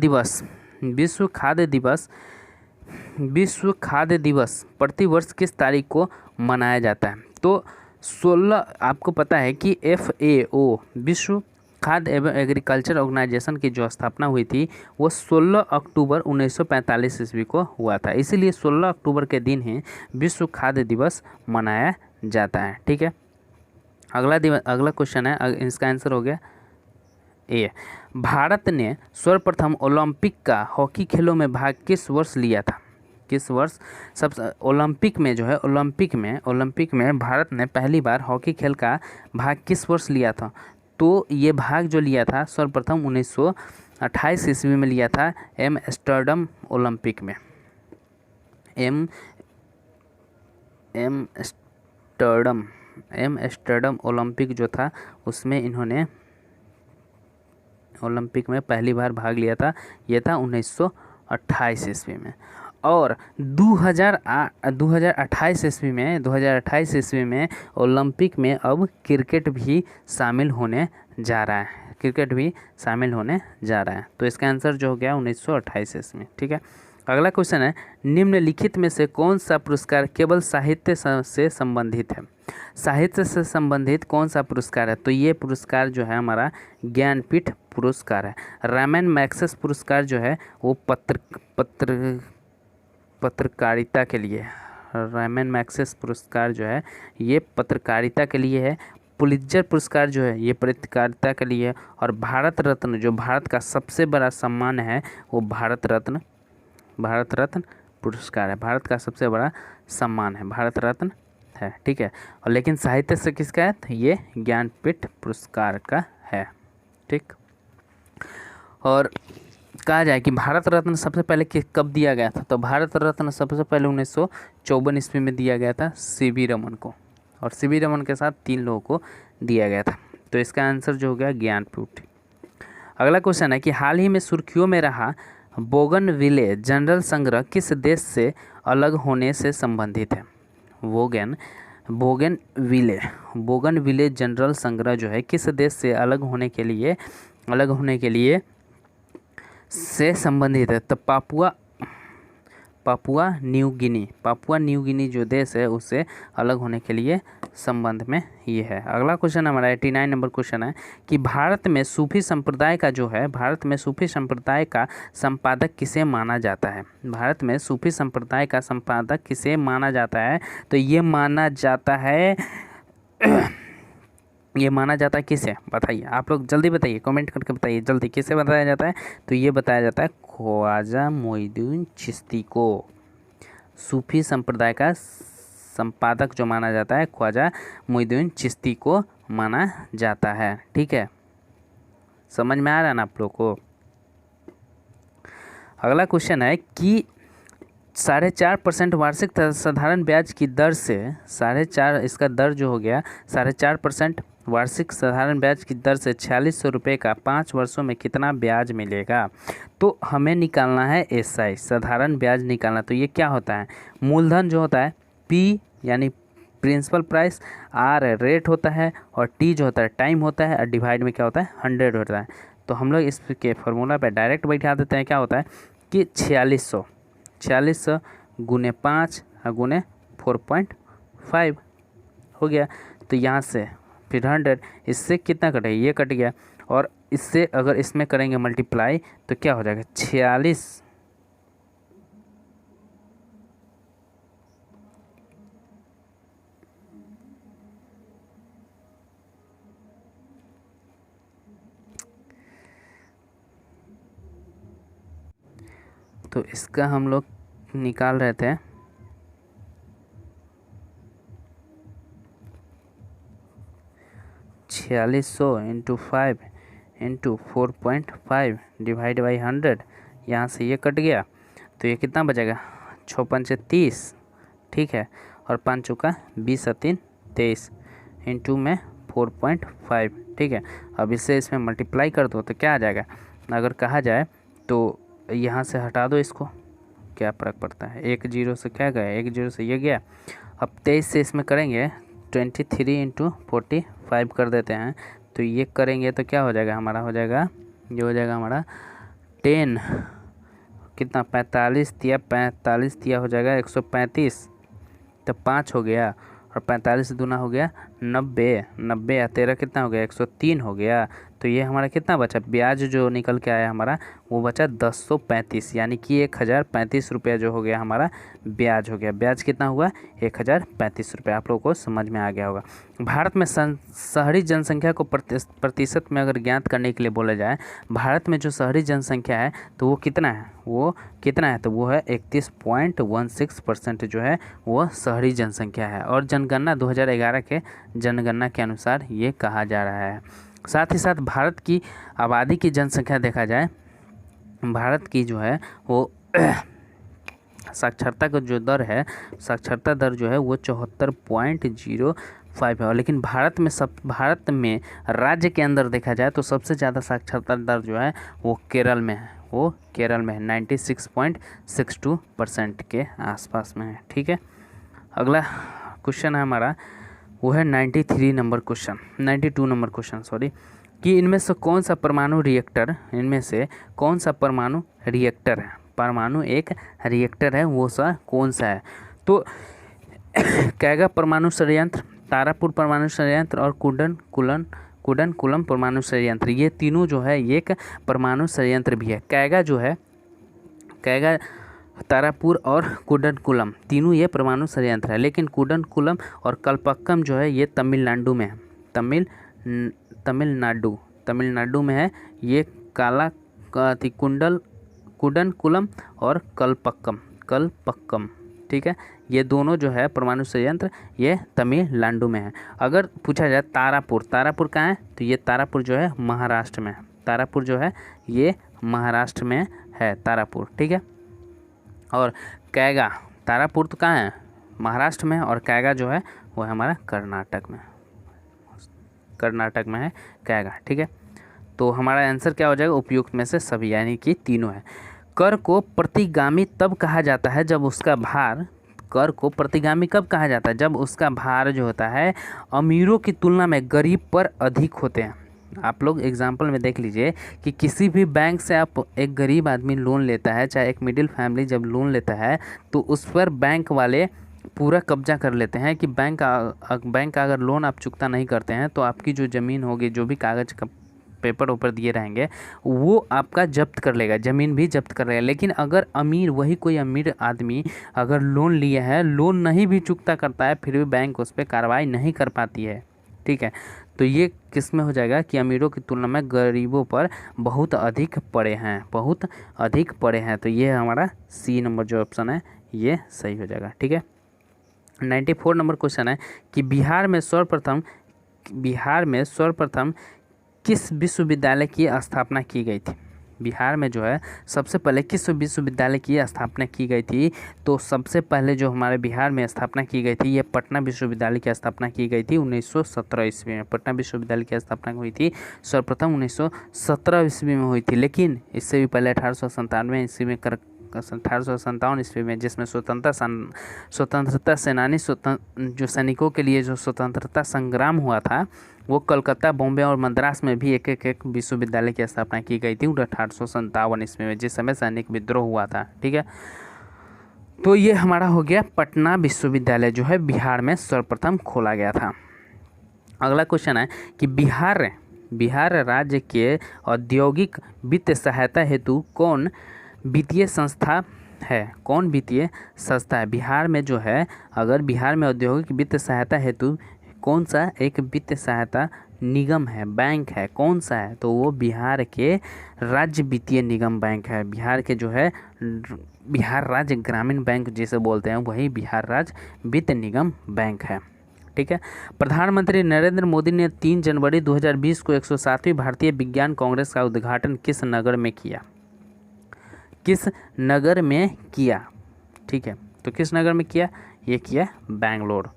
दिवस प्रतिवर्ष किस तारीख को मनाया जाता है? तो 16, आपको पता है कि FAO विश्व खाद्य एवं एग्रीकल्चर ऑर्गेनाइजेशन की जो स्थापना हुई थी वो 16 अक्टूबर 1945 ईस्वी को हुआ था, इसीलिए 16 अक्टूबर के दिन ही विश्व खाद्य दिवस मनाया जाता है। ठीक है, अगला क्वेश्चन है, इसका आंसर हो गया ए। भारत ने सर्वप्रथम ओलंपिक का हॉकी खेलों में भाग किस वर्ष लिया था? किस वर्ष ओलंपिक में भारत ने पहली बार हॉकी खेल का भाग किस वर्ष लिया था? तो ये भाग जो लिया था सर्वप्रथम 1928 ईस्वी में लिया था एम्स्टर्डम ओलंपिक में। एम्स्टर्डम ओलंपिक जो था उसमें इन्होंने ओलंपिक में पहली बार भाग लिया था, ये था 1928 ईस्वी में। और 2028 ईस्वी में ओलंपिक में अब क्रिकेट भी शामिल होने जा रहा है, तो इसका आंसर जो हो गया 1928 ईस्वी। ठीक है, अगला क्वेश्चन है, निम्नलिखित में से कौन सा पुरस्कार केवल साहित्य से संबंधित है? साहित्य से संबंधित कौन सा पुरस्कार है? तो ये पुरस्कार जो है हमारा ज्ञानपीठ पुरस्कार है। रामन मैग्सेसे पुरस्कार जो है वो पत्रकारिता के लिए, रामन मैग्सेसे पुरस्कार जो है ये पत्रकारिता के लिए है। पुलित्जर पुरस्कार जो है ये पत्रकारिता के लिए है। और भारत रत्न जो भारत का सबसे बड़ा सम्मान है वो भारत रत्न पुरस्कार है। भारत का सबसे बड़ा सम्मान है, भारत रत्न है। ठीक है, और लेकिन साहित्य से किसका है? तो ये ज्ञानपीठ पुरस्कार का है। ठीक, और कहा जाए कि भारत रत्न सबसे पहले कब दिया गया था? तो भारत रत्न सबसे पहले 1954 ईस्वी में दिया गया था सीवी रमन को, और सीवी रमन के साथ 3 लोगों को दिया गया था। तो इसका आंसर जो हो गया ज्ञानपीठ। अगला क्वेश्चन है कि हाल ही में सुर्खियों में रहा बोगनविले जनरल संग्रह किस देश से अलग होने से संबंधित है? बोगनविले जनरल संग्रह जो है किस देश से अलग होने के लिए से संबंधित है? तो पापुआ न्यू गिनी जो देश है उससे अलग होने के लिए संबंध में ये है। अगला क्वेश्चन हमारा 89 नंबर क्वेश्चन है कि भारत में सूफी संप्रदाय का संपादक किसे माना जाता है? भारत में सूफी संप्रदाय का संपादक किसे माना जाता है? तो ये माना जाता है किसे? बताइए आप लोग, जल्दी बताइए, कमेंट करके बताइए जल्दी, किसे बताया जाता है? तो ये बताया जाता है ख्वाजा मोइनुद्दीन चिश्ती को। सूफी संप्रदाय का संपादक जो माना जाता है ख्वाजा मोइनुद्दीन चिश्ती को माना जाता है। ठीक है, समझ में आ रहा है ना आप लोग को? अगला क्वेश्चन है कि 4.5% वार्षिक साधारण ब्याज की दर से 4.5, इसका दर जो हो गया 4.5% वार्षिक साधारण ब्याज की दर से 4600 रुपये का 5 वर्षों में कितना ब्याज मिलेगा? तो हमें निकालना है SI, साधारण ब्याज निकालना। तो ये क्या होता है? मूलधन जो होता है P यानी प्रिंसिपल प्राइस, R रेट होता है, और T जो होता है टाइम होता है, और डिवाइड में क्या होता है 100 होता है। तो हम लोग इसके फॉर्मूला पे डायरेक्ट बैठा देते हैं। क्या होता है कि 4600 गुने 5 गुने 4.5 हो गया। तो यहाँ से फिर 100, इससे कितना कटेगा? ये कट गया, और इससे अगर इसमें करेंगे मल्टीप्लाई तो क्या हो जाएगा 46 तो इसका हम लोग निकाल रहे थे 4600 इंटू 5 इंटू 4.5 डिवाइड बाई 100। यहाँ से ये कट गया तो ये कितना बचेगा 6 5 30। ठीक है, और 5 चौका 20 और 3 23 इंटू में 4.5। ठीक है, अब इससे इसमें मल्टीप्लाई कर दो तो क्या आ जाएगा? अगर कहा जाए तो यहाँ से हटा दो इसको, क्या फ़र्क पड़ता है? 1 0 से क्या गया? 1 0 से ये गया। अब 23 से इसमें करेंगे 23 इंटू 45 कर देते हैं। तो ये करेंगे तो क्या हो जाएगा? हमारा हो जाएगा, ये हो जाएगा हमारा 10 कितना 45 तिया हो जाएगा 135। तो 5 हो गया, और 45 दूना हो गया 90 या 13 कितना हो गया 103 हो गया। तो ये हमारा कितना बचा? ब्याज जो निकल के आया हमारा वो बचा 1035, यानी कि 1035 रुपया जो हो गया हमारा ब्याज हो गया। ब्याज कितना हुआ? 1035 रुपये। आप लोगों को समझ में आ गया होगा। भारत में शहरी जनसंख्या को प्रतिशत में अगर ज्ञात करने के लिए बोला जाए, भारत में जो शहरी जनसंख्या है तो वो कितना है? तो वो है 31.16% जो है वो शहरी जनसंख्या है। और जनगणना 2011 के जनगणना के अनुसार ये कहा जा रहा है। साथ ही साथ भारत की आबादी की जनसंख्या देखा जाए, भारत की जो है वो साक्षरता का जो दर है, साक्षरता दर जो है वो 74.05 है। लेकिन भारत में राज्य के अंदर देखा जाए तो सबसे ज़्यादा साक्षरता दर जो है वो केरल में है, वो केरल में है, 96.62% के आसपास में है। ठीक है, अगला क्वेश्चन है हमारा, वो है 92 नंबर क्वेश्चन सॉरी, कि इनमें से कौन सा परमाणु रिएक्टर है, परमाणु एक रिएक्टर है, वो सा कौन सा है? तो कैगा परमाणु संयंत्र, तारापुर परमाणु संयंत्र और कुडनकुलम परमाणु संयंत्र, ये तीनों जो है ये एक परमाणु संयंत्र भी है। कैगा, तारापुर और कुडनकुलम तीनों ये परमाणु संयंत्र है, लेकिन कुडनकुलम और कल्पक्कम जो है ये तमिलनाडु में है, तमिलनाडु में है। ये कुडनकुलम और कल्पक्कम, ठीक है, ये दोनों जो है परमाणु संयंत्र ये तमिलनाडु में है। अगर पूछा जाए तारापुर कहाँ है, तो ये तारापुर जो है महाराष्ट्र में है, तारापुर जो है ये महाराष्ट्र में है तारापुर। ठीक है, और कैगा, तारापुर तो कहाँ है, महाराष्ट्र में, और कैगा जो है वो है हमारा कर्नाटक में है कैगा। ठीक है, तो हमारा आंसर क्या हो जाएगा, उपयुक्त में से सभी, यानी कि तीनों है। कर को प्रतिगामी तब कहा जाता है जब उसका भार, कर को प्रतिगामी कब कहा जाता है, जब उसका भार जो होता है अमीरों की तुलना में गरीब पर अधिक होते हैं। आप लोग एग्जाम्पल में देख लीजिए कि किसी भी बैंक से आप, एक गरीब आदमी लोन लेता है, चाहे एक मिडिल फैमिली जब लोन लेता है, तो उस पर बैंक वाले पूरा कब्जा कर लेते हैं कि बैंक का अगर लोन आप चुकता नहीं करते हैं तो आपकी जो ज़मीन होगी, जो भी कागज़ का पेपर ऊपर दिए रहेंगे, वो आपका जब्त कर लेगा, ज़मीन भी जब्त कर लेगा। लेकिन अगर कोई अमीर आदमी अगर लोन लिया है, लोन नहीं भी चुकता करता है, फिर भी बैंक उस पर कार्रवाई नहीं कर पाती है। ठीक है, तो ये किस में हो जाएगा कि अमीरों की तुलना में गरीबों पर बहुत अधिक पड़े हैं। तो ये हमारा सी नंबर जो ऑप्शन है ये सही हो जाएगा। ठीक है, 94 नंबर क्वेश्चन है कि बिहार में सर्वप्रथम किस विश्वविद्यालय की स्थापना की गई थी? बिहार में जो है सबसे पहले किस विश्वविद्यालय की स्थापना की गई थी? तो सबसे पहले जो हमारे बिहार में स्थापना की गई थी, ये पटना विश्वविद्यालय की स्थापना की गई थी 1917 ईस्वी में। पटना विश्वविद्यालय की स्थापना हुई थी सर्वप्रथम 1917 ईस्वी में हुई थी, लेकिन इससे भी पहले 1897 ईस्वी में 1857 ईस्वी में, जिसमें स्वतंत्रता सेनानी जो सैनिकों के लिए जो स्वतंत्रता संग्राम हुआ था, वो कलकत्ता, बॉम्बे और मद्रास में भी एक विश्वविद्यालय की स्थापना की गई थी 1857 ईस्वी में, जिस समय सैनिक विद्रोह हुआ था। ठीक है, तो ये हमारा हो गया पटना विश्वविद्यालय जो है बिहार में सर्वप्रथम खोला गया था। अगला क्वेश्चन है कि बिहार राज्य के औद्योगिक वित्त सहायता हेतु कौन वित्तीय संस्था है? बिहार में जो है, अगर बिहार में औद्योगिक वित्त सहायता हेतु कौन सा एक वित्त सहायता निगम है, बैंक है, कौन सा है? तो वो बिहार के राज्य वित्तीय निगम बैंक है। बिहार के जो है बिहार राज्य ग्रामीण बैंक जिसे बोलते हैं, वही बिहार राज्य वित्त निगम बैंक है। ठीक है, प्रधानमंत्री नरेंद्र मोदी ने 3 जनवरी 2020 को 107वीं भारतीय विज्ञान कांग्रेस का उद्घाटन किस नगर में किया? ठीक है, तो किस नगर में किया? ये किया बेंगलोर,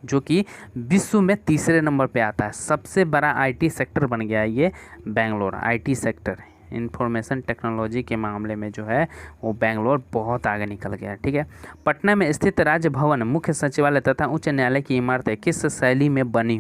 जो कि विश्व में तीसरे नंबर पे आता है। सबसे बड़ा आईटी सेक्टर बन गया है ये Bangalore. IT sector, information technology के मामले में जो है वो बेंगलोर बहुत आगे निकल गया है। ठीक है, पटना में स्थित राज्य भवन, मुख्य सचिवालय तथा उच्च न्यायालय की इमारतें किस शैली में बनी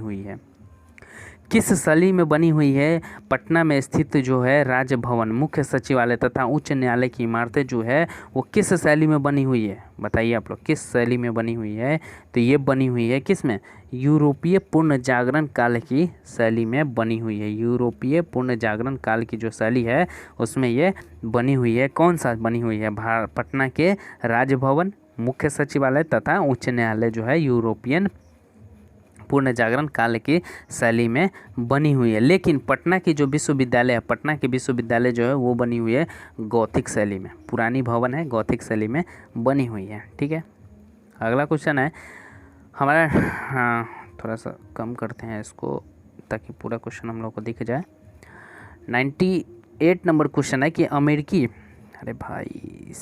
हुई है? पटना में स्थित जो है राज्य भवन, मुख्य सचिवालय तथा उच्च न्यायालय की इमारतें जो है वो किस शैली में बनी हुई है? बताइए आप लोग, किस शैली में बनी हुई है? तो ये बनी हुई है किस में? यूरोपीय पूर्ण जागरण काल की शैली में बनी हुई है। यूरोपीय पूर्ण जागरण काल की जो शैली है उसमें ये बनी हुई है। कौन सा बनी हुई है? पटना के राज्य भवन, मुख्य सचिवालय तथा उच्च न्यायालय जो है यूरोपियन पूर्ण जागरण काल की शैली में बनी हुई है। लेकिन पटना की जो विश्वविद्यालय है, पटना की विश्वविद्यालय जो है वो बनी हुई है गौथिक शैली में। पुरानी भवन है, गौथिक शैली में बनी हुई है। ठीक है, अगला क्वेश्चन है हमारा, थोड़ा सा कम करते हैं इसको ताकि पूरा क्वेश्चन हम लोग को दिख जाए। 98 नंबर क्वेश्चन है कि अमेरिकी, अरे भाई,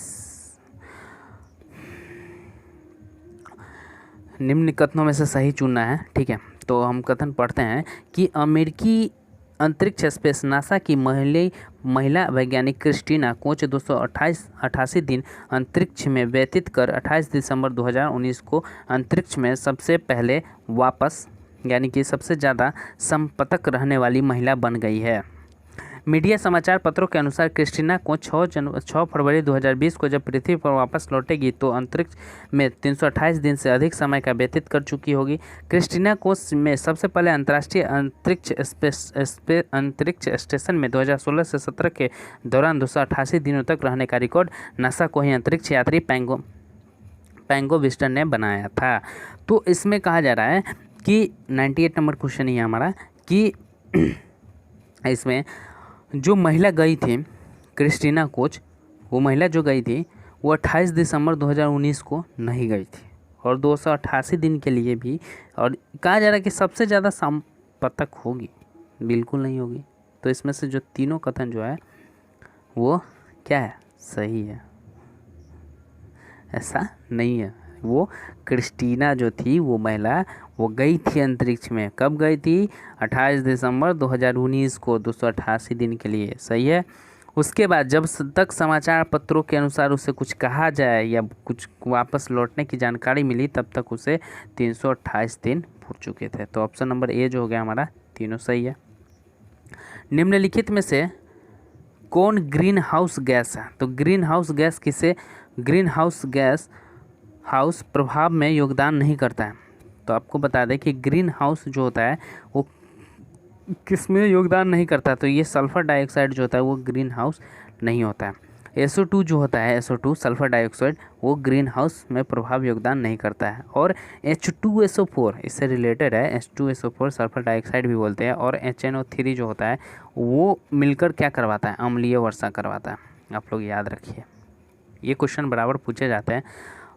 निम्न कथनों में से सही चुनना है। ठीक है, तो हम कथन पढ़ते हैं कि अमेरिकी अंतरिक्ष स्पेस नासा की महिला वैज्ञानिक क्रिस्टीना कोच 288 दिन अंतरिक्ष में व्यतीत कर 28 दिसंबर 2019 को अंतरिक्ष में सबसे पहले वापस यानी कि सबसे ज़्यादा संपर्क रहने वाली महिला बन गई है। मीडिया समाचार पत्रों के अनुसार क्रिस्टीना को 6 फरवरी 2020 को जब पृथ्वी पर वापस लौटेगी तो अंतरिक्ष में 328 दिन से अधिक समय का व्यतीत कर चुकी होगी। क्रिस्टीना को में सबसे पहले अंतर्राष्ट्रीय अंतरिक्ष स्टेशन में 2016 से 17 के दौरान 288 दिनों तक रहने का रिकॉर्ड नासा को ही अंतरिक्ष यात्री पैंगो विस्टर ने बनाया था। तो इसमें कहा जा रहा है कि 98 नंबर क्वेश्चन ही है हमारा कि इसमें जो महिला गई थी क्रिस्टीना कोच, वो महिला जो गई थी वो 28 दिसंबर 2019 को नहीं गई थी और 288 दिन के लिए भी, और कहा जा रहा है कि सबसे ज़्यादा संपर्क होगी, बिल्कुल नहीं होगी। तो इसमें से जो तीनों कथन जो है वो क्या है, सही है, ऐसा नहीं है। वो क्रिस्टीना जो थी वो महिला वो गई थी अंतरिक्ष में, कब गई थी, 28 दिसंबर 2019 को 288 दिन के लिए, सही है। उसके बाद जब तक समाचार पत्रों के अनुसार उसे कुछ कहा जाए या कुछ वापस लौटने की जानकारी मिली तब तक उसे 328 दिन हो चुके थे। तो ऑप्शन नंबर ए जो हो गया हमारा, तीनों सही है। निम्नलिखित में से कौन ग्रीन हाउस गैस है? तो ग्रीन हाउस गैस किसे, ग्रीन हाउस प्रभाव में योगदान नहीं करता है। तो आपको बता दें कि ग्रीन हाउस जो होता है वो किस में योगदान नहीं करता, तो ये सल्फ़र डाइऑक्साइड जो होता है वो ग्रीन हाउस नहीं होता है। SO2 जो होता है, SO2 सल्फ़र डाइऑक्साइड, वो ग्रीन हाउस में प्रभाव योगदान नहीं करता है। और H2SO4 इससे रिलेटेड है, H2SO4 सल्फ़र डाइऑक्साइड भी बोलते हैं, और HNO3 जो होता है वो मिलकर क्या करवाता है, अम्लीय वर्षा करवाता है। आप लोग याद रखिए, ये क्वेश्चन बराबर पूछे जाते हैं,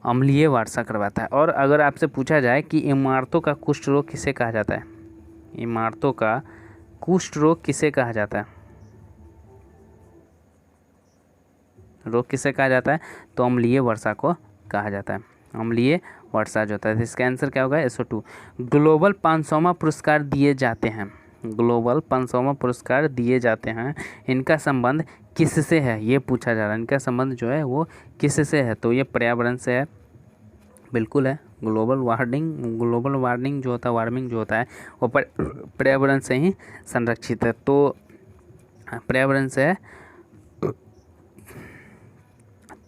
अम्लीय वर्षा करवाता है। और अगर आपसे पूछा जाए कि इमारतों का कुष्ठ रोग किसे कहा जाता है, इमारतों का कुष्ठ रोग किसे कहा जाता है, रोग किसे कहा जाता है, तो अम्लीय वर्षा को कहा जाता है, अम्लीय वर्षा जो होता है। इसका आंसर क्या होगा, SO2। ग्लोबल 500वां पुरस्कार दिए जाते हैं, ग्लोबल 500वां पुरस्कार दिए जाते हैं, इनका संबंध किससे है, ये पूछा जा रहा है। इनका संबंध जो है वो किससे है, तो ये पर्यावरण से है, बिल्कुल है। ग्लोबल वार्मिंग जो होता है वो पर्यावरण से ही संरक्षित है, तो पर्यावरण से है।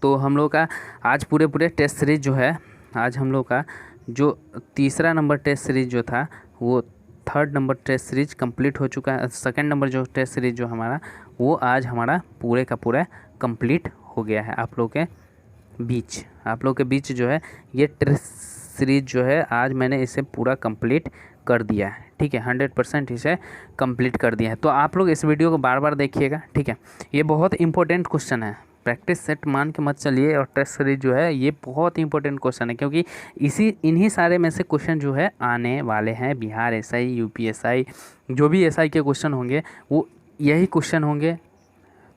तो हम लोग का आज पूरे टेस्ट सीरीज जो है, आज हम लोग का जो तीसरा नंबर टेस्ट सीरीज जो था वो third number test series complete हो चुका है। सेकंड नंबर जो टेस्ट सीरीज जो हमारा वो आज हमारा पूरे का पूरा कंप्लीट हो गया है। आप लोग के बीच जो है ये टेस्ट सीरीज जो है आज मैंने इसे पूरा कंप्लीट कर दिया है, ठीक है, 100% इसे कंप्लीट कर दिया है। तो आप लोग इस वीडियो को बार बार देखिएगा, ठीक है। ये बहुत इंपॉर्टेंट क्वेश्चन है, प्रैक्टिस सेट मान के मत चलिए। और टेस्ट सीरीज जो है ये बहुत इंपॉर्टेंट क्वेश्चन है, क्योंकि इन्हीं सारे में से क्वेश्चन जो है आने वाले हैं। बिहार SI, UPSI, जो भी SI के क्वेश्चन होंगे वो यही क्वेश्चन होंगे,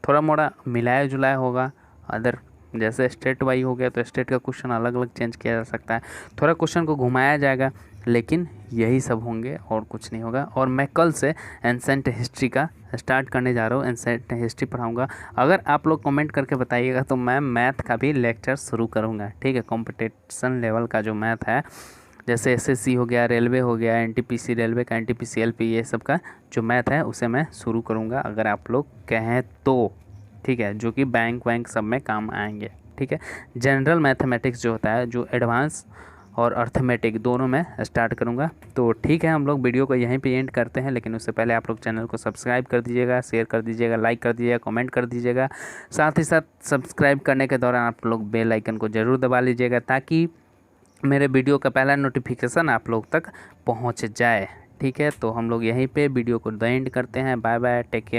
थोड़ा मोड़ा मिलाया जुलाया होगा। अदर जैसे स्टेट वाइज हो गया तो स्टेट का क्वेश्चन अलग अलग चेंज किया जा सकता है, थोड़ा क्वेश्चन को घुमाया जाएगा, लेकिन यही सब होंगे और कुछ नहीं होगा। और मैं कल से एंसेंट हिस्ट्री का स्टार्ट करने जा रहा हूँ, एंसेंट हिस्ट्री पढ़ाऊँगा। अगर आप लोग कमेंट करके बताइएगा तो मैं मैथ का भी लेक्चर शुरू करूँगा, ठीक है। कॉम्पिटिशन लेवल का जो मैथ है, जैसे SSC हो गया, रेलवे हो गया, NTPC रेलवे का, NTPC LP, ये सब का जो मैथ है उसे मैं शुरू करूँगा, अगर आप लोग कहें तो, ठीक है, जो कि बैंक सब में काम आएंगे, ठीक है। जनरल मैथमेटिक्स जो होता है, जो एडवांस और अर्थमेटिक दोनों में स्टार्ट करूंगा। तो ठीक है, हम लोग वीडियो को यहीं पे एंड करते हैं, लेकिन उससे पहले आप लोग चैनल को सब्सक्राइब कर दीजिएगा, शेयर कर दीजिएगा, लाइक कर दीजिएगा, कमेंट कर दीजिएगा। साथ ही साथ सब्सक्राइब करने के दौरान आप लोग बेल आइकन को ज़रूर दबा लीजिएगा, ताकि मेरे वीडियो का पहला नोटिफिकेशन आप लोग तक पहुँच जाए, ठीक है। तो हम लोग यहीं पर वीडियो को एंड करते हैं। Bye bye, take care.